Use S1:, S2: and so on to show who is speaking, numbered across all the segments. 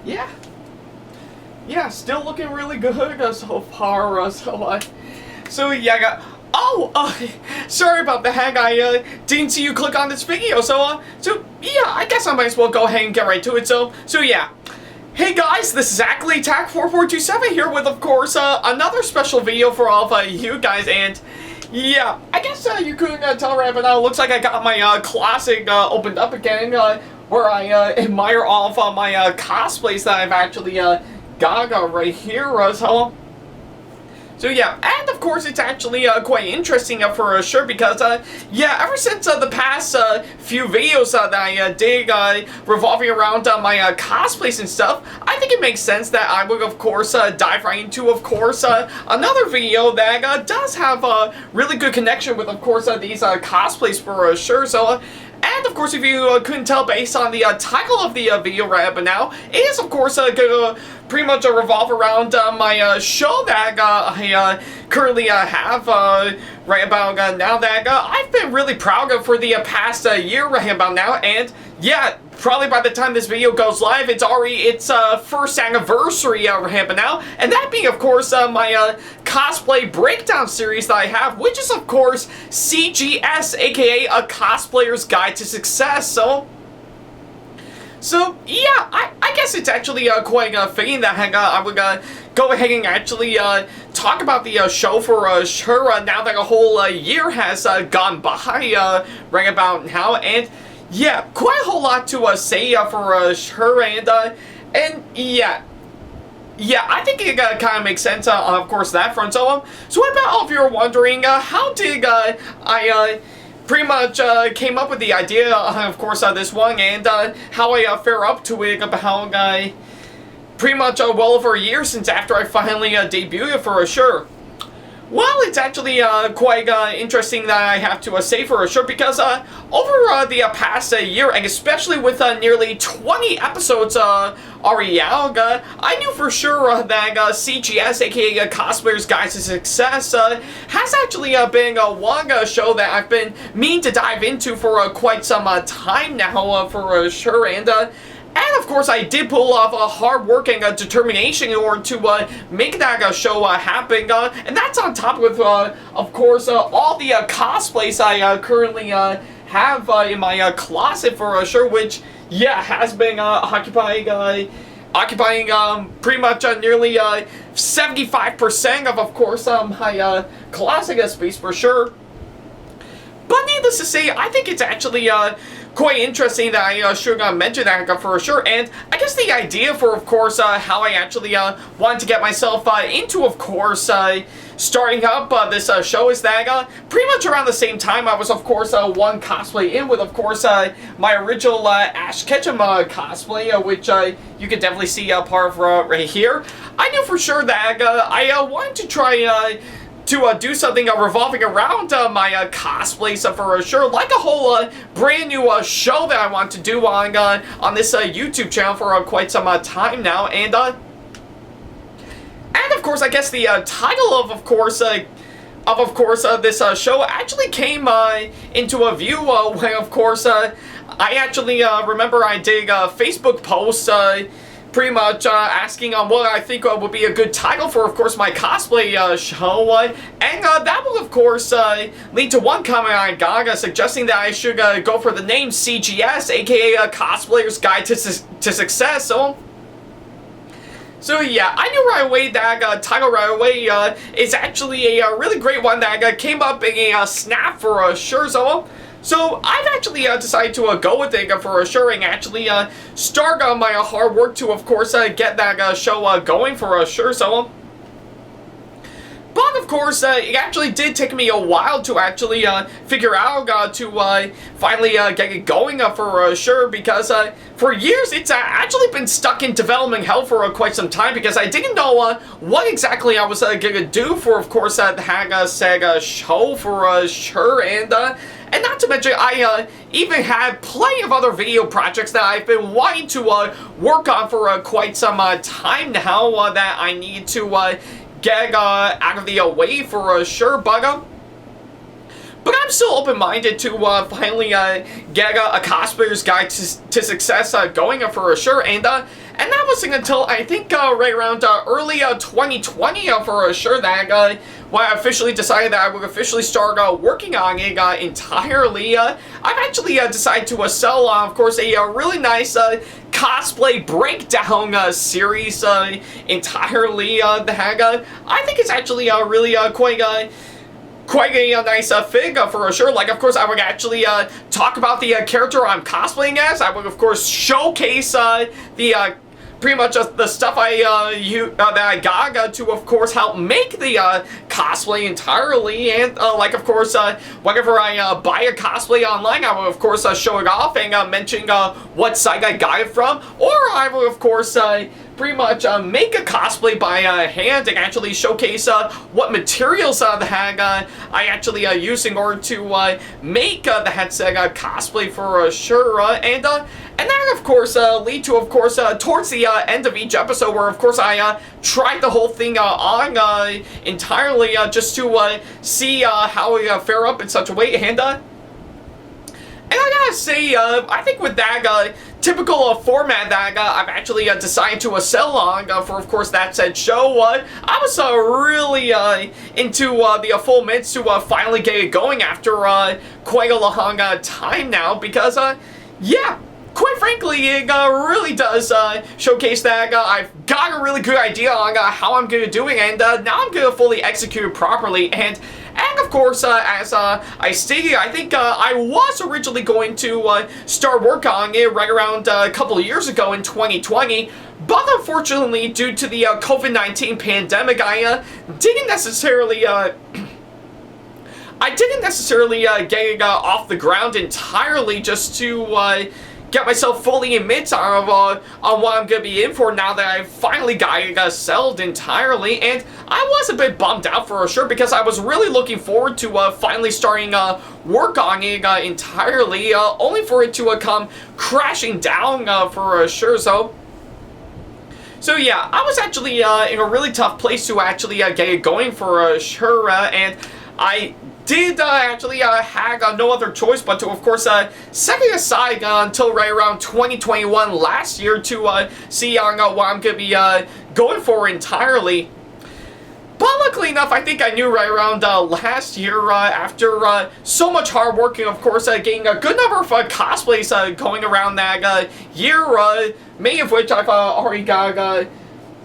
S1: Yeah. Yeah, still looking really good so far. So yeah, I got. Oh, sorry about the hack. I didn't see you click on this video. So yeah, I guess I might as well go ahead and get right to it. So yeah. Hey guys, this is Ackley SamAttack4427 here with, of course, another special video for all of you guys, and yeah, I guess you couldn't tell right now, it looks like I got my closet opened up again, where I admire all of my cosplays that I've actually got right here, So yeah, and of course it's actually quite interesting for sure because, yeah, ever since the past few videos that I did revolving around my cosplays and stuff, I think it makes sense that I would, of course, dive right into, of course, another video that does have a really good connection with, of course, these cosplays for sure. So, and of course, if you couldn't tell based on the title of the video right up now, it is, of course, going to pretty much revolve around my show that I currently have right about now that I've been really proud of for the past year right about now. And yeah, probably by the time this video goes live, it's already its first anniversary right about now. And that being, of course, my cosplay breakdown series that I have, which is, of course, CGS, aka A Cosplayer's Guide to Success. So yeah, I guess it's actually quite fitting that I would go ahead and actually talk about the show for sure now that a whole year has gone by right about now. And yeah, quite a whole lot to say for sure. And yeah. Yeah, I think it kind of makes sense, of course, that front. So what about all of you are wondering, how did I pretty much came up with the idea, of course, this one, and how I fare up to it about pretty much well over a year since after I finally debuted it for sure. Well, it's actually quite interesting that I have to say for sure because over the past year, and especially with nearly 20 episodes already out, I knew for sure that CGS, aka Cosplayer's Guide to Success, has actually been one show that I've been meaning to dive into for quite some time now for sure. And of course, I did pull off hard work and determination in order to make that show happen. And that's on top of course, all the cosplays I currently have in my closet for sure, which, yeah, has been occupying pretty much nearly 75% of course, my closet space for sure. But needless to say, I think it's actually quite interesting that I should mention that for sure. And I guess the idea for, of course, how I actually wanted to get myself into, of course, starting up this show is that pretty much around the same time I was, of course, one cosplay in with, of course, my original Ash Ketchum cosplay, which you can definitely see part of right here. I knew for sure that I wanted to try to do something revolving around my cosplays for sure, like a whole brand new show that I want to do on this YouTube channel for quite some time now. And of course, I guess the title of course this show actually came into a view when, of course, I actually remember I did a Facebook post pretty much asking on what I think would be a good title for, of course, my cosplay show, and that will, of course, lead to one comment I got suggesting that I should go for the name CGS, aka Cosplayer's Guide to Success. So yeah, I knew right away that title right away is actually a really great one that came up in a snap for sure. So I've actually decided to go with it for sure and actually start my hard work to, of course, get that show going for sure. But of course, it actually did take me a while to actually figure out to finally get it going for sure, because for years it's actually been stuck in development hell for quite some time, because I didn't know what exactly I was gonna do for, of course, the said show for sure. And not to mention, I even had plenty of other video projects that I've been wanting to work on for quite some time now that I need to get out of the way for sure. But but I'm still open-minded to finally get a cosplayer's guide to success going for sure, and that wasn't until I think right around early 2020 for sure that when I officially decided that I would officially start working on it entirely. I've actually decided to sell, of course, a really nice cosplay breakdown series entirely. That I think it's actually really quite a nice fig for sure. Like, of course, I would actually talk about the character I'm cosplaying as. I would, of course, showcase the pretty much the stuff that I got to, of course, help make the cosplay entirely. And, like, of course, whenever I buy a cosplay online, I will, of course, show it off and mention what site I got it from. Or I will, of course, pretty much make a cosplay by hand and actually showcase what materials the hag I actually use in order to make the headset cosplay for sure. And that, of course, lead to, of course, towards the end of each episode where, of course, I tried the whole thing on entirely just to see how we fare up in such a way. And I gotta say, I think with that typical format that I've actually decided to sell on for, of course, that said show, I was really into the full midst to finally get it going after quite a long time now, because, yeah, quite frankly, it really does showcase that I've got a really good idea on how I'm going to do it, and now I'm going to fully execute it properly. And of course, as I stated, I think I was originally going to start work on it right around a couple of years ago in 2020, but unfortunately, due to the COVID-19 pandemic, I didn't necessarily get it off the ground entirely, just to get myself fully in midst on what I'm going to be in for now that I finally got it sold entirely. And I was a bit bummed out for sure, because I was really looking forward to finally starting work on it entirely, only for it to come crashing down for sure. So yeah, I was actually in a really tough place to actually get it going for sure, and I did actually have no other choice but to, of course, set it aside until right around 2021 last year to see on what I'm going to be going for entirely. But luckily enough, I think I knew right around last year, after so much hard work and, of course, getting a good number of cosplays going around that year, many of which I've already got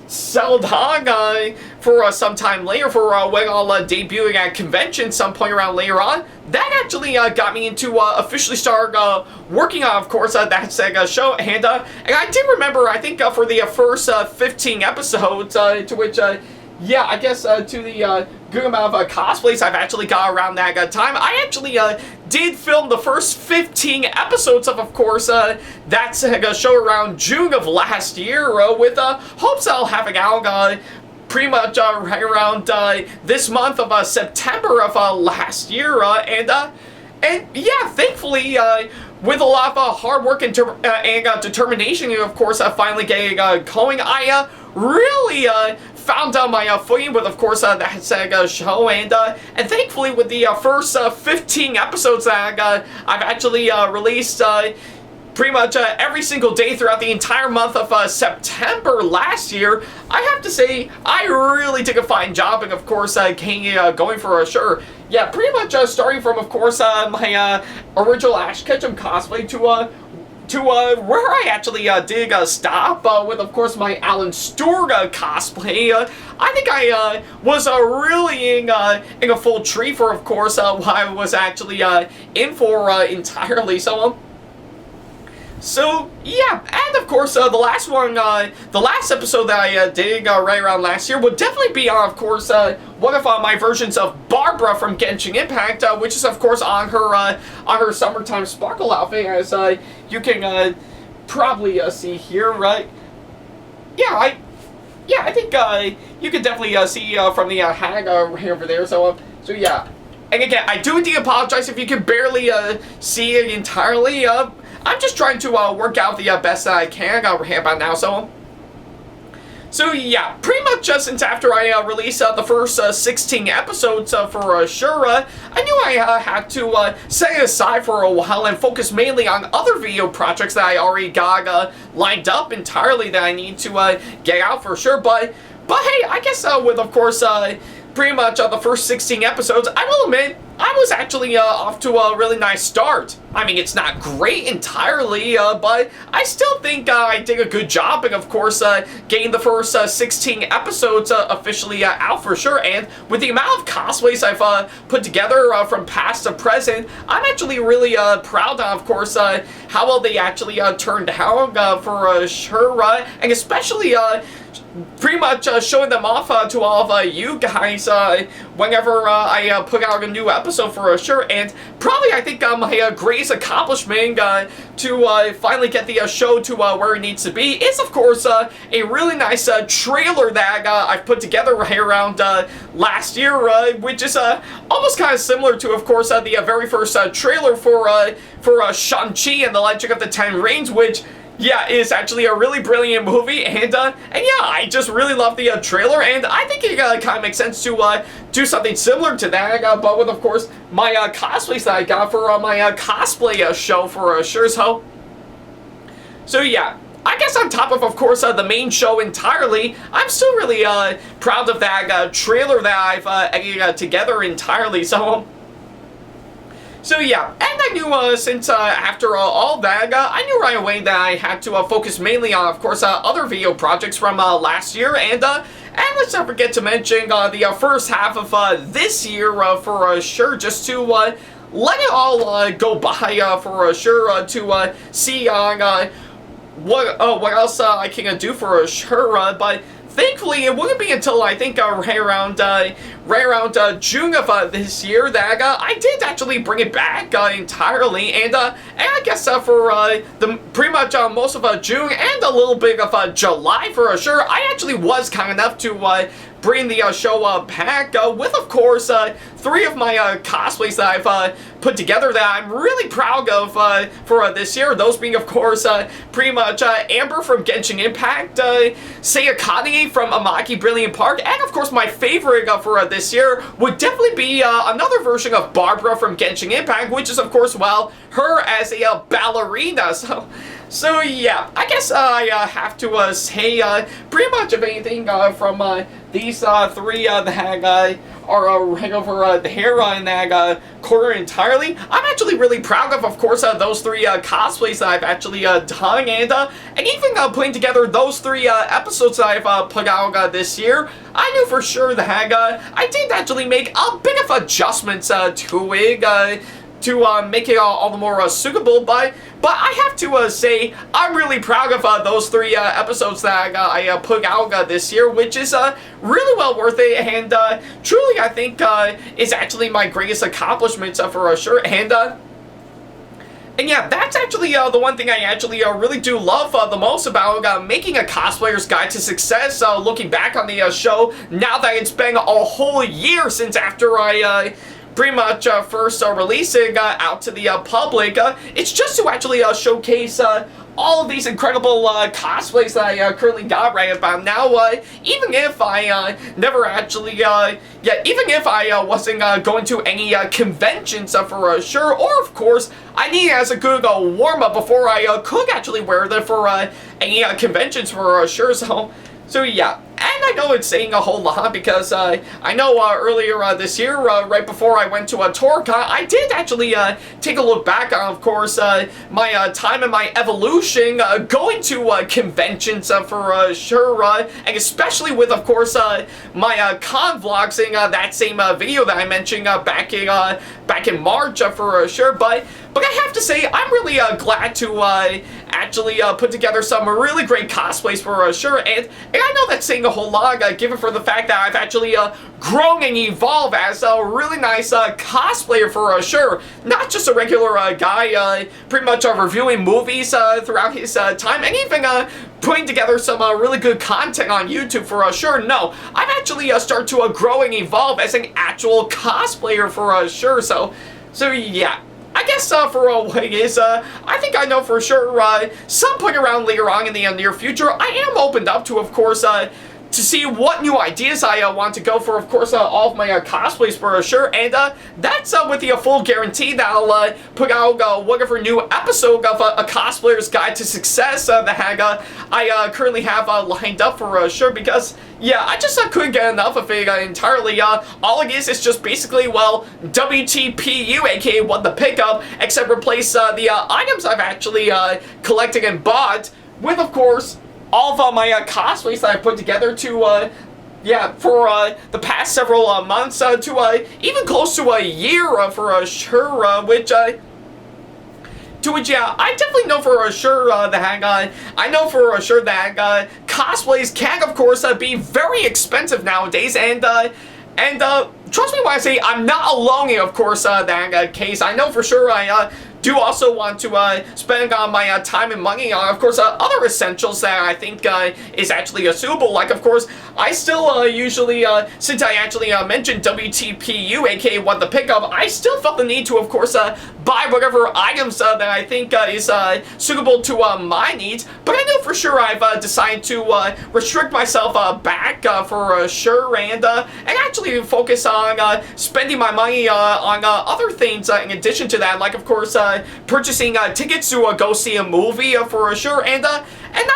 S1: sold on for some time later, for when I'll debuting at convention some point around later on. That actually got me into officially start working on, of course, that said show. And I did remember, I think for the first 15 episodes, to which, yeah, I guess to the good amount of cosplays I've actually got around that time, I actually did film the first 15 episodes of course, that show around June of last year, with hopes I'll have it out pretty much right around this month of September of last year, and yeah, thankfully, with a lot of hard work and determination, and of course, finally getting going, I really found my footing with, of course, that said show, and thankfully with the first 15 episodes that I've actually released pretty much every single day throughout the entire month of September last year, I have to say I really did a fine job, and of course getting it going for sure. Yeah, pretty much starting from, of course, my original Ash Ketchum cosplay to where I actually did stop with, of course, my Alan Stewart cosplay. I think I was really in a full treat for, of course, what I was actually in for entirely. So yeah, and of course, the last one, the last episode that I did right around last year would definitely be, of course, one of my versions of Barbara from Genshin Impact, which is, of course, on her summertime sparkle outfit, as you can probably see here, right? Yeah, I think you can definitely see from the hag right over there. So yeah, and again, I do indeed apologize if you can barely see it entirely. I'm just trying to work out the best that I can right about now. So So yeah, pretty much since after I released the first 16 episodes for sure, I knew I had to set it aside for a while and focus mainly on other video projects that I already got lined up entirely that I need to get out for sure. But hey, I guess with, of course, pretty much the first 16 episodes, I will admit, I was actually off to a really nice start. I mean, it's not great entirely, but I still think I did a good job, and of course, getting the first 16 episodes officially out for sure. And with the amount of cosplays I've put together from past to present, I'm actually really proud of course, how well they actually turned out for sure, and especially pretty much showing them off to all of you guys whenever I put out a new episode for sure. And probably I think my greatest accomplishment to finally get the show to where it needs to be is of course a really nice trailer that I've put together right around last year, which is almost kind of similar to of course the very first trailer for Shang-Chi and the Legend of the Ten Rings, which yeah, it's actually a really brilliant movie, and yeah, I just really love the trailer, and I think it kind of makes sense to do something similar to that, but with, of course, my cosplays that I got for my cosplay show for sure. So yeah, I guess on top of course, the main show entirely, I'm still really proud of that trailer that I've edited together entirely, So yeah, and I knew since after all that, I knew right away that I had to focus mainly on, of course, other video projects from last year, and let's not forget to mention the first half of this year for sure, just to let it all go by for sure, to see on what else I can do for sure, but thankfully, it wouldn't be until I think right around June of this year that I did actually bring it back entirely, and I guess for the pretty much most of June and a little bit of July for sure, I actually was kind enough to bring the show back with, of course, 3 of my cosplays that I've put together that I'm really proud of for this year. Those being, of course, pretty much Amber from Genshin Impact, Sayakane from Amaki Brilliant Park, and of course my favorite for this year would definitely be another version of Barbara from Genshin Impact, which is, of course, well, her as a ballerina. So yeah, I guess I have to say pretty much of anything from these 3 that are right over here in that corner entirely. I'm actually really proud of course, those 3 cosplays that I've actually done, and even putting together those 3 episodes that I've put out this year. I knew for sure that I did actually make a bit of adjustments to it to make it all the more suitable, but I have to say I'm really proud of those 3 episodes that I put out this year, which is really well worth it, and truly I think is actually my greatest accomplishment for sure, and yeah, that's actually the one thing I actually really do love the most about making a cosplayer's guide to success, looking back on the show now that it's been a whole year since after I pretty much first releasing out to the public. It's just to actually showcase all of these incredible cosplays that I currently got right about now, even if I never actually, even if I wasn't going to any conventions for sure, or of course, I need it as a good warm-up before I could actually wear them for any conventions for sure, so yeah. And I know it's saying a whole lot because I know earlier this year, right before I went to TorCon, I did actually take a look back on, of course, my time and my evolution going to conventions for sure, and especially with, of course, my con vlogs in that same video that I mentioned back in March for sure. But I have to say, I'm really glad to actually put together some really great cosplays for sure, and I know that's saying a whole lot, given for the fact that I've actually grown and evolved as a really nice cosplayer for sure. Not just a regular guy pretty much reviewing movies throughout his time, and even putting together some really good content on YouTube for sure. No, I've actually started to grow and evolve as an actual cosplayer for sure, so yeah. I guess for what it is, I think I know for sure some point around later on in the near future, I am opened up to, of course, to see what new ideas I want to go for, of course, all of my cosplays for sure, and that's with the full guarantee that I'll put out whatever new episode of A Cosplayer's Guide to Success that I currently have lined up for sure, because, yeah, I just couldn't get enough of it entirely. All it is just basically, well, WTPU, aka What the Pickup, except replace the items I've actually collected and bought with, of course, all of my cosplays that I put together to, yeah, for the past several months, to even close to a year for sure, which, yeah, I definitely know for sure that I know for sure that cosplays can, of course, be very expensive nowadays, and trust me when I say I'm not alone in, of course, that case. I know for sure I do also want to spend my time and money on, of course, other essentials that I think is actually suitable. Like, of course, I still usually, since I actually mentioned WTPU, aka What the Pickup, I still felt the need to, of course, buy whatever items that I think is suitable to my needs. But I know for sure I've decided to restrict myself back for sure, and actually focus on spending my money on other things in addition to that, like, of course, purchasing tickets to go see a movie for sure, and not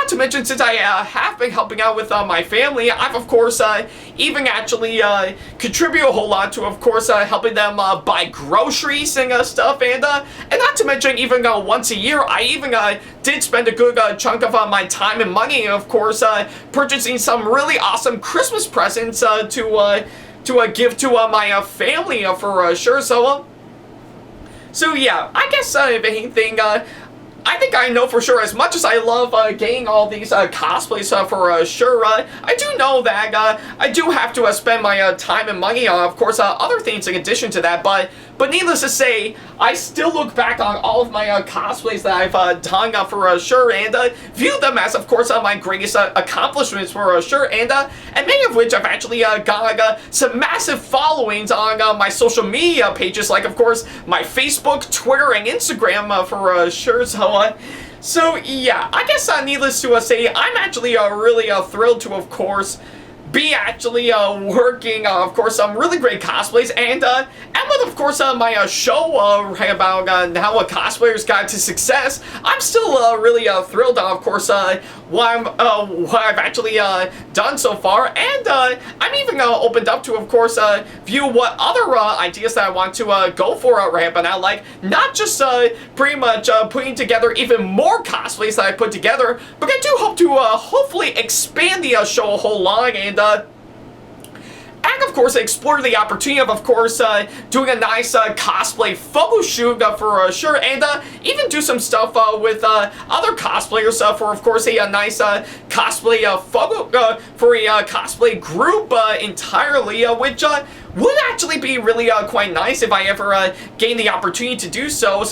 S1: to mention, since I have been helping out with my family, I've, of course, even actually contribute a whole lot to, of course, helping them buy groceries and stuff, and not to mention, even once a year, I even did spend a good chunk of my time and money, of course, purchasing some really awesome Christmas presents to give to my family for sure. So yeah, I guess if anything, I think I know for sure, as much as I love getting all these cosplays for sure, I do know that I do have to spend my time and money on, of course, other things in addition to that, but needless to say, I still look back on all of my cosplays that I've done for sure, and view them as, of course, my greatest accomplishments for sure, and many of which I've actually got some massive followings on my social media pages, like, of course, my Facebook, Twitter, and Instagram for sure. So yeah, I guess needless to say, I'm actually really thrilled to, of course, be actually working, of course, some really great cosplays, and with, of course, my show about now A Cosplayer's Guide to Success. I'm still really thrilled on, of course, what I've actually done so far, and I'm even opened up to, of course, view what other ideas that I want to go for right about now, like, not just pretty much putting together even more cosplays that I put together, but I do hope to hopefully expand the show a whole lot, and of course, explore the opportunity of course, doing a nice cosplay photo shoot for sure, and even do some stuff with other cosplayers for, of course, a nice cosplay photo for a cosplay group entirely, which would actually be really quite nice if I ever gain the opportunity to do so.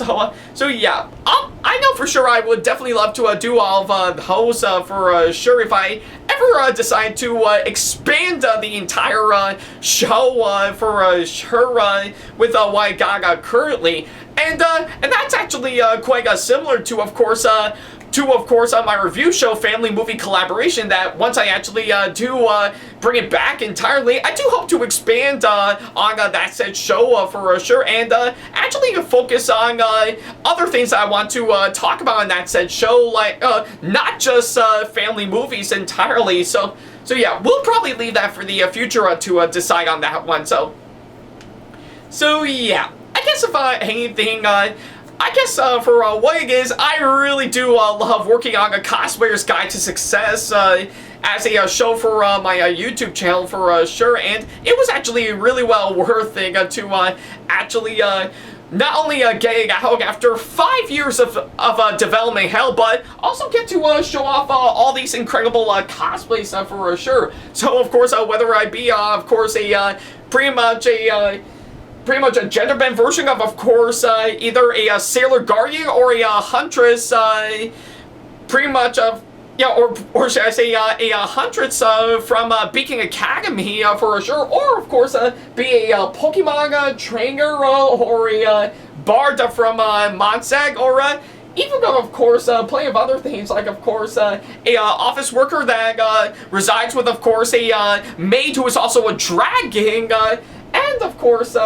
S1: So yeah, I know for sure I would definitely love to do all of those for sure if I ever decide to expand the entire show for sure with what I got currently, and that's actually quite similar to, of course, my review show, Family Movie Collaboration, that once I actually do bring it back entirely, I do hope to expand on that said show for sure, and actually focus on other things that I want to talk about in that said show, like not just family movies entirely. So yeah, we'll probably leave that for the future to decide on that one. So yeah, I guess if anything, I guess for what it is, I really do love working on A Cosplayer's Guide to Success as a show for my YouTube channel for sure, and it was actually really well worth it to actually not only get it out after 5 years of development hell, but also get to show off all these incredible cosplays for sure. So, of course, whether I be, of course, pretty much a gender bent version of course, either a Sailor Guardian or a Huntress, pretty much yeah, or should I say a Huntress from Beacon Academy for sure, or of course be a Pokemon trainer or a bard from Monsag, or even of course plenty of other things, like of course a office worker that resides with of course a maid who is also a dragon, and of course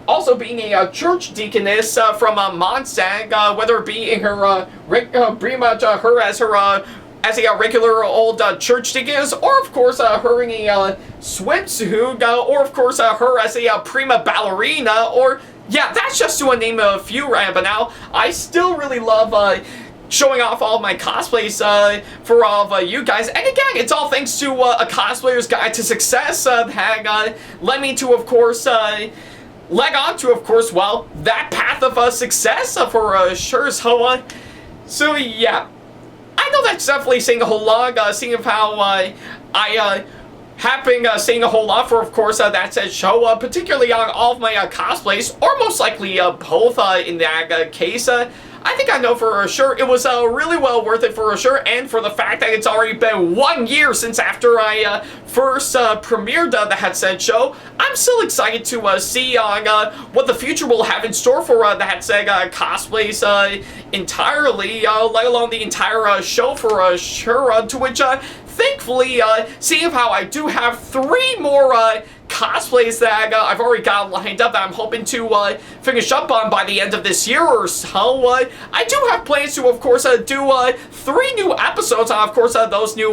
S1: also being a church deaconess from Monsag, whether it be in her pretty much her as her as a regular old church deaconess, or of course her in a swimsuit, or of course her as a prima ballerina, or yeah, that's just to name a few right but now. I still really love showing off all of my cosplays for all of you guys. And again, it's all thanks to a cosplayer's guide to success that led me to, of course, leg on to, of course, well, that path of success for sure. So yeah, I know that's definitely saying a whole lot, seeing of how I have been saying a whole lot for, of course, that said show, particularly on all of my cosplays, or most likely both in that case. I think I know for sure it was really well worth it for sure, and for the fact that it's already been 1 year since after I first premiered the That show. I'm still excited to see what the future will have in store for That cosplays entirely, let alone the entire show for sure, to which thankfully, seeing how I do have 3 more cosplays that I've already got lined up that I'm hoping to finish up on by the end of this year or so, I do have plans to, of course, do 3 new episodes on, of course, those new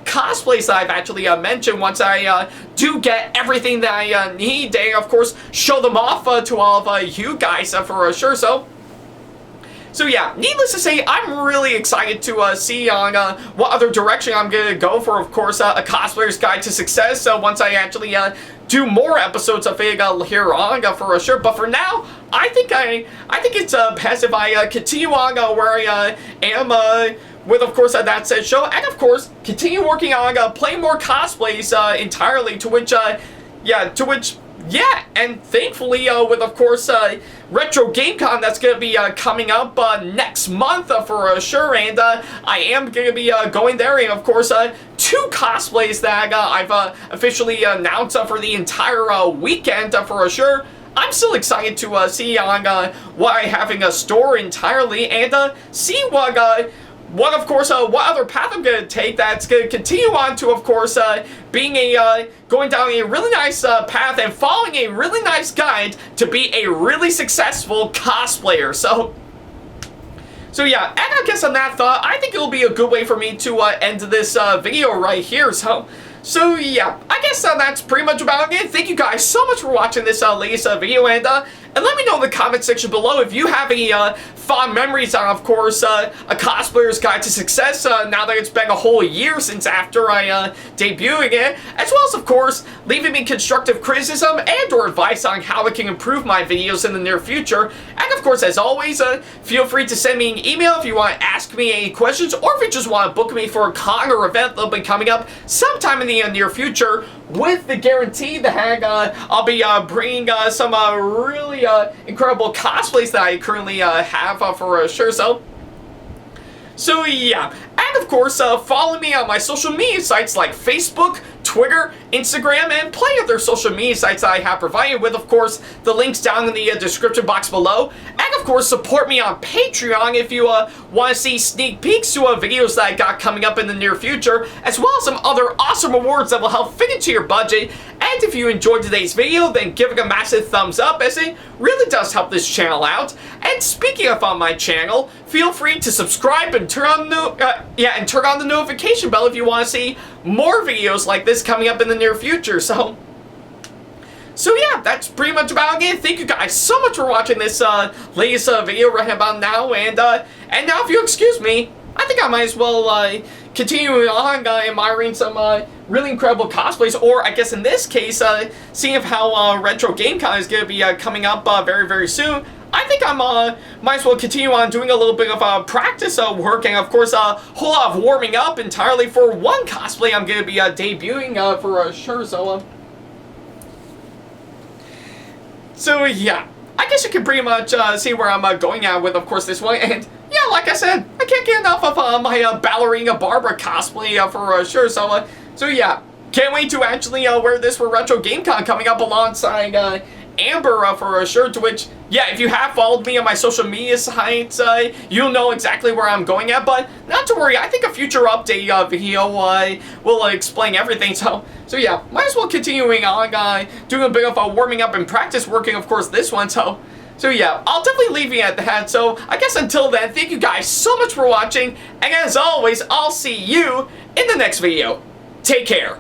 S1: cosplays that I've actually mentioned once I do get everything that I need, and, of course, show them off to all of you guys for sure. So yeah, needless to say, I'm really excited to see on what other direction I'm going to go for, of course, a cosplayer's guide to success once I actually do more episodes of it here on for sure. But for now, I think it's best if I continue on where I am with, of course, That Said Show, and of course, continue working on playing more cosplays entirely, yeah, and thankfully, with, of course, Retro GameCon that's going to be coming up next month for sure, and I am going to be going there, and of course, 2 cosplays that I've officially announced for the entire weekend for sure. I'm still excited to see on what I have in store entirely, and see what of course, what other path I'm going to take that's going to continue on to, of course, being going down a really nice path and following a really nice guide to be a really successful cosplayer. So yeah, and I guess on that thought, I think it'll be a good way for me to end this video right here. So yeah, I guess that's pretty much about it. Thank you guys so much for watching this latest video, and let me know in the comment section below if you have any fond memories on, of course, a cosplayer's guide to success now that it's been a whole year since after I debuted it, as well as, of course, leaving me constructive criticism and or advice on how I can improve my videos in the near future. And of course, as always, feel free to send me an email if you want to ask me any questions, or if you just want to book me for a con or event that'll be coming up sometime in the near future, with the guarantee that I'll be bringing some really incredible cosplays that I currently have for sure. So yeah, and of course, follow me on my social media sites like Facebook, Twitter, Instagram, and plenty of other social media sites that I have provided with, of course, the links down in the description box below. And of course, support me on Patreon if you want to see sneak peeks to videos that I got coming up in the near future, as well as some other awesome awards that will help fit into your budget. And if you enjoyed today's video, then give it a massive thumbs up, as it really does help this channel out. And speaking of on my channel, feel free to subscribe and turn on the notification bell if you want to see more videos like this coming up in the near future. So yeah, that's pretty much about it. Thank you guys so much for watching this latest video right about now, and now if you excuse me, I think I might as well continue on admiring some really incredible cosplays, or I guess in this case, seeing of how Retro GameCon is going to be coming up very, very soon. I think I might as well continue on doing a little bit of practice work, and of course a whole lot of warming up entirely for one cosplay I'm going to be debuting for sure. So yeah, I guess you can pretty much see where I'm going at with, of course, this one. And yeah, like I said, I can't get enough of my ballerina Barbara cosplay for sure. So yeah, can't wait to actually wear this for Retro GameCon coming up alongside Amber for a shirt, which, yeah, if you have followed me on my social media sites, you'll know exactly where I'm going at, but not to worry, I think a future update video will explain everything, so yeah, might as well continuing on, doing a bit of a warming up and practice working, of course, this one, so yeah, I'll definitely leave you at that, so I guess until then, thank you guys so much for watching, and as always, I'll see you in the next video. Take care.